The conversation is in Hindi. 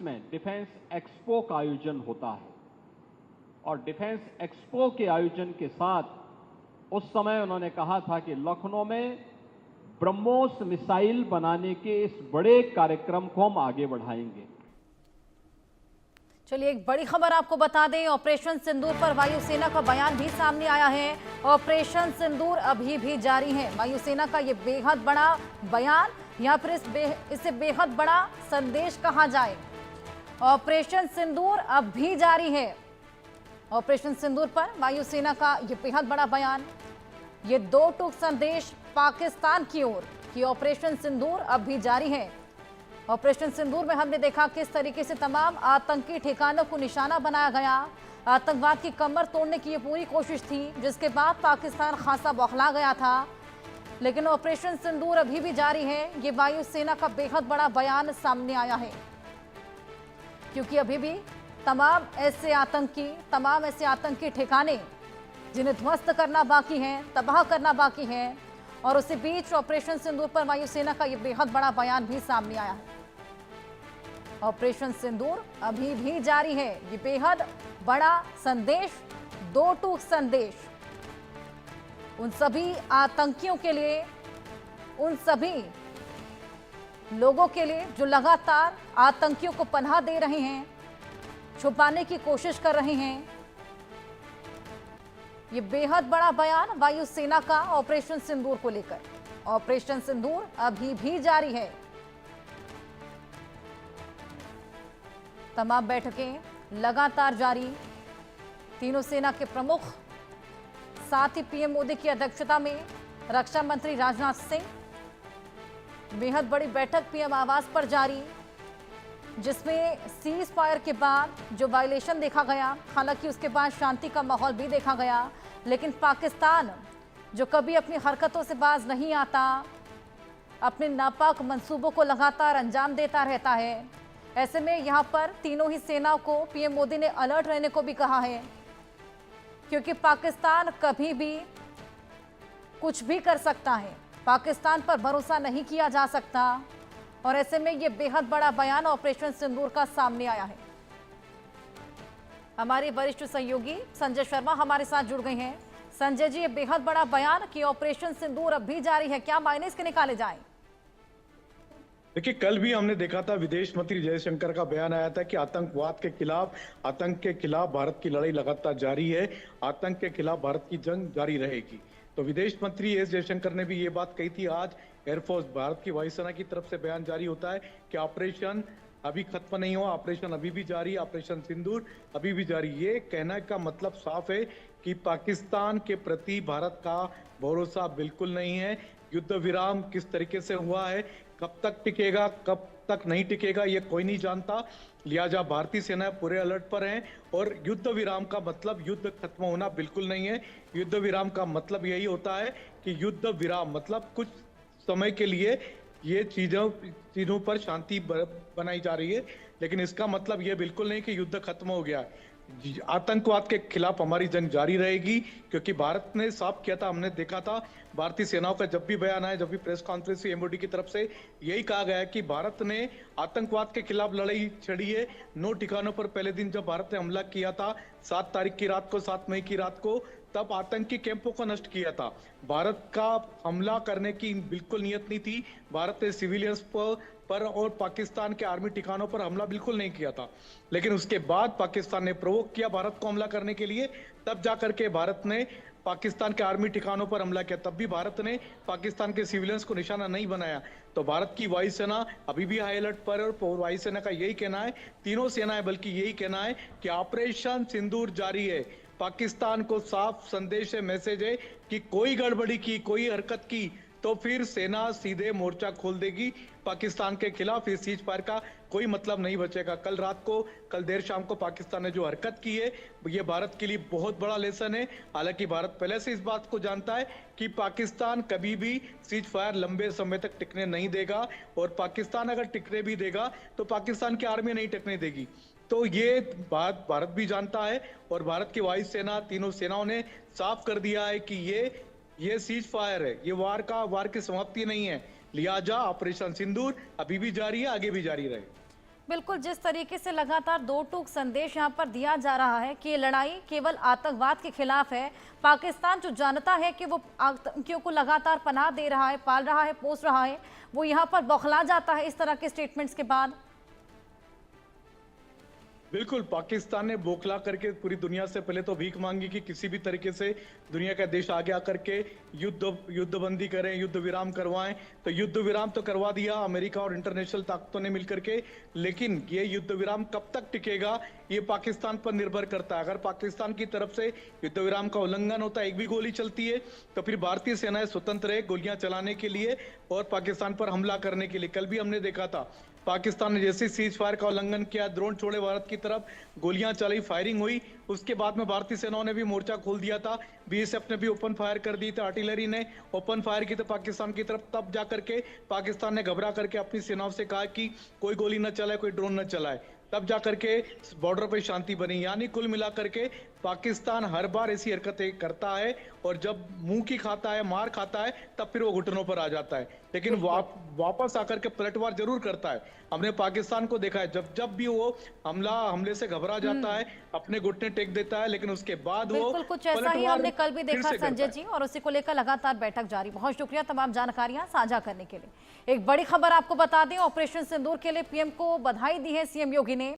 में डिफेंस एक्सपो का आयोजन होता है और डिफेंस एक्सपो के आयोजन के साथ उस समय उन्होंने कहा था कि लखनऊ में ब्रह्मोस मिसाइल बनाने के इस बड़े कार्यक्रम को हम आगे बढ़ाएंगे। चलिए एक बड़ी खबर आपको बता दें, ऑपरेशन सिंदूर पर वायुसेना का बयान भी सामने आया है। ऑपरेशन सिंदूर अभी भी जारी है। वायुसेना का ये बेहद बड़ा बयान या फिर इसे बेहद बड़ा संदेश कहा जाए। ऑपरेशन सिंदूर अब भी जारी है। ऑपरेशन सिंदूर पर वायुसेना का ये बेहद बड़ा बयान, ये दो टूक संदेश पाकिस्तान की ओर कि ऑपरेशन सिंदूर अब भी जारी है। ऑपरेशन सिंदूर में हमने देखा किस तरीके से तमाम आतंकी ठिकानों को निशाना बनाया गया। आतंकवाद की कमर तोड़ने की ये पूरी कोशिश थी, जिसके बाद पाकिस्तान खासा बौखला गया था। लेकिन ऑपरेशन सिंदूर अभी भी जारी है। ये वायुसेना का बेहद बड़ा बयान सामने आया है, क्योंकि अभी भी तमाम ऐसे आतंकी ठिकाने जिन्हें ध्वस्त करना बाकी है, तबाह करना बाकी है, और उसी बीच ऑपरेशन सिंदूर पर वायुसेना का यह बेहद बड़ा बयान भी सामने आया है। ऑपरेशन सिंदूर अभी भी जारी है। ये बेहद बड़ा संदेश, दो टूक संदेश उन सभी आतंकियों के लिए, उन सभी लोगों के लिए जो लगातार आतंकियों को पनाह दे रहे हैं, छुपाने की कोशिश कर रहे हैं। ये बेहद बड़ा बयान वायुसेना का ऑपरेशन सिंदूर को लेकर। ऑपरेशन सिंदूर अभी भी जारी है। तमाम बैठकें लगातार जारी। तीनों सेना के प्रमुख, साथ ही पीएम मोदी की अध्यक्षता में रक्षा मंत्री राजनाथ सिंह, बेहद बड़ी बैठक पीएम आवास पर जारी, जिसमें सीज फायर के बाद जो वायलेशन देखा गया, हालांकि उसके बाद शांति का माहौल भी देखा गया, लेकिन पाकिस्तान जो कभी अपनी हरकतों से बाज नहीं आता, अपने नापाक मंसूबों को लगातार अंजाम देता रहता है। ऐसे में यहां पर तीनों ही सेनाओं को पीएम मोदी ने अलर्ट रहने को भी कहा है, क्योंकि पाकिस्तान कभी भी कुछ भी कर सकता है। पाकिस्तान पर भरोसा नहीं किया जा सकता, और ऐसे में यह बेहद बड़ा बयान ऑपरेशन सिंदूर का सामने आया है। हमारे वरिष्ठ सहयोगी संजय शर्मा हमारे साथ जुड़ गए हैं। संजय जी, ये बेहद बड़ा बयान कि ऑपरेशन सिंदूर अब भी जारी है, क्या मायने इसके निकाले जाएं? देखिए, कल भी हमने देखा था, विदेश मंत्री जयशंकर का बयान आया था कि आतंक के खिलाफ भारत की लड़ाई लगातार जारी है, आतंक के खिलाफ भारत की जंग जारी रहेगी। तो विदेश मंत्री एस जयशंकर ने भी ये बात कही थी। आज एयरफोर्स, भारत की वायुसेना की तरफ से बयान जारी होता है कि ऑपरेशन अभी खत्म नहीं हुआ, ऑपरेशन अभी भी जारी, ऑपरेशन सिंदूर अभी भी जारी। ये कहने का मतलब साफ है कि पाकिस्तान के प्रति भारत का भरोसा बिल्कुल नहीं है। युद्ध विराम किस तरीके से हुआ है, कब तक टिकेगा, कब तक नहीं टिकेगा, ये कोई नहीं जानता। लिहाजा भारतीय सेना पूरे अलर्ट पर है, और युद्ध विराम का मतलब युद्ध खत्म होना बिल्कुल नहीं है। युद्ध विराम का मतलब यही होता है कि युद्ध विराम मतलब कुछ समय के लिए ये चीजों पर शांति बनाई जा रही है, लेकिन इसका मतलब ये बिल्कुल नहीं कि युद्ध खत्म हो गया। आतंकवाद के खिलाफ हमारी जंग जारी रहेगी, क्योंकि भारत ने साफ किया था, हमने देखा था भारतीय सेनाओं का जब भी बयान आया, जब भी प्रेस कॉन्फ्रेंस हुई एमओडी की तरफ से, यही कहा गया है कि भारत ने आतंकवाद के खिलाफ लड़ाई छड़ी है। 9 ठिकानों पर पहले दिन जब भारत ने हमला किया था 7 तारीख की रात को, 7 मई की रात को, तब आतंकी कैंपों को नष्ट किया था। भारत का हमला करने की बिल्कुल नियत नहीं थी। भारत ने सिविलियंस पर और पाकिस्तान के आर्मी ठिकानों पर हमला बिल्कुल नहीं किया था, लेकिन उसके बाद पाकिस्तान ने प्रोवोक किया भारत को हमला करने के लिए, तब जाकर के भारत ने पाकिस्तान के आर्मी ठिकानों पर हमला किया। तब भी भारत ने पाकिस्तान के सिविलियंस को निशाना नहीं बनाया। तो भारत की वायुसेना अभी भी हाई अलर्ट पर है, और वायुसेना का यही कहना है, तीनों सेनाएं बल्कि यही कहना है कि ऑपरेशन सिंदूर जारी है। पाकिस्तान को साफ संदेश है, मैसेज है कि कोई गड़बड़ी की, कोई हरकत की तो फिर सेना सीधे मोर्चा खोल देगी पाकिस्तान के खिलाफ। इस सीज फायर का कोई मतलब नहीं बचेगा। कल देर शाम को पाकिस्तान ने जो हरकत की है, ये भारत के लिए बहुत बड़ा लेसन है। हालांकि भारत पहले से इस बात को जानता है कि पाकिस्तान कभी भी सीज फायर लंबे समय तक टिकने नहीं देगा, और पाकिस्तान अगर टिकने भी देगा तो पाकिस्तान की आर्मी नहीं टिकने देगी। तो ये बात भारत भी जानता है, और भारत की वायुसेना, तीनों सेनाओं ने साफ कर दिया है कि ये सीज फायर है, ये वार की समाप्ति नहीं है। लिहाजा ऑपरेशन सिंदूर अभी भी जारी है, आगे भी जारी रहे। बिल्कुल, जिस तरीके से लगातार दो टूक संदेश यहाँ पर दिया जा रहा है कि ये लड़ाई केवल आतंकवाद के खिलाफ है, पाकिस्तान जो जानता है कि वो आतंकियों को लगातार पनाह दे रहा है, पाल रहा है, पोस रहा है, वो यहाँ पर बौखला जाता है इस तरह के स्टेटमेंट्स के बाद। बिल्कुल, पाकिस्तान ने बौखला करके पूरी दुनिया से पहले तो भीख मांगी कि किसी भी तरीके से दुनिया का देश आगे आकर के युद्धबंदी करें, युद्ध विराम करवाएं। तो युद्ध विराम तो करवा दिया अमेरिका और इंटरनेशनल ताकतों ने मिलकर के, लेकिन ये युद्ध विराम कब तक टिकेगा ये पाकिस्तान पर निर्भर करता है। अगर पाकिस्तान की तरफ से युद्ध विराम का उल्लंघन होता है, एक भी गोली चलती है, तो फिर भारतीय सेनाएं स्वतंत्र है गोलियां चलाने के लिए और पाकिस्तान पर हमला करने के लिए। कल भी हमने देखा था पाकिस्तान ने जैसे सीज फायर का उल्लंघन किया, ड्रोन छोड़े भारत की तरफ, गोलियां चली, फायरिंग हुई, उसके बाद में भारतीय सेनाओं ने भी मोर्चा खोल दिया था, बीएसएफ ने भी ओपन फायर कर दी थी, आर्टिलरी ने ओपन फायर की थी पाकिस्तान की तरफ। तब जाकर के पाकिस्तान ने घबरा करके अपनी सेनाओं से कहा कि कोई गोली न चलाए, कोई ड्रोन न चलाए, तब जाकर के बॉर्डर पे शांति बनी। यानी कुल मिलाकर के पाकिस्तान हर बार ऐसी हरकतें करता है और जब मुंह की खाता है, मार खाता है, तब फिर वो घुटनों पर आ जाता है, लेकिन वापस आकर के पलटवार जरूर करता है। हमने पाकिस्तान को देखा है, जब भी वो हमले से घबरा जाता है, अपने घुटने टेक देता है, लेकिन उसके बाद वो बिल्कुल कुछ ऐसा ही हमने कल भी देखा संजय जी, और उसी को लेकर लगातार बैठक जारी। बहुत शुक्रिया तमाम जानकारियां साझा करने के लिए। एक बड़ी खबर आपको बता दें, ऑपरेशन सिंदूर के लिए पीएम को बधाई दी है सीएम योगी ने।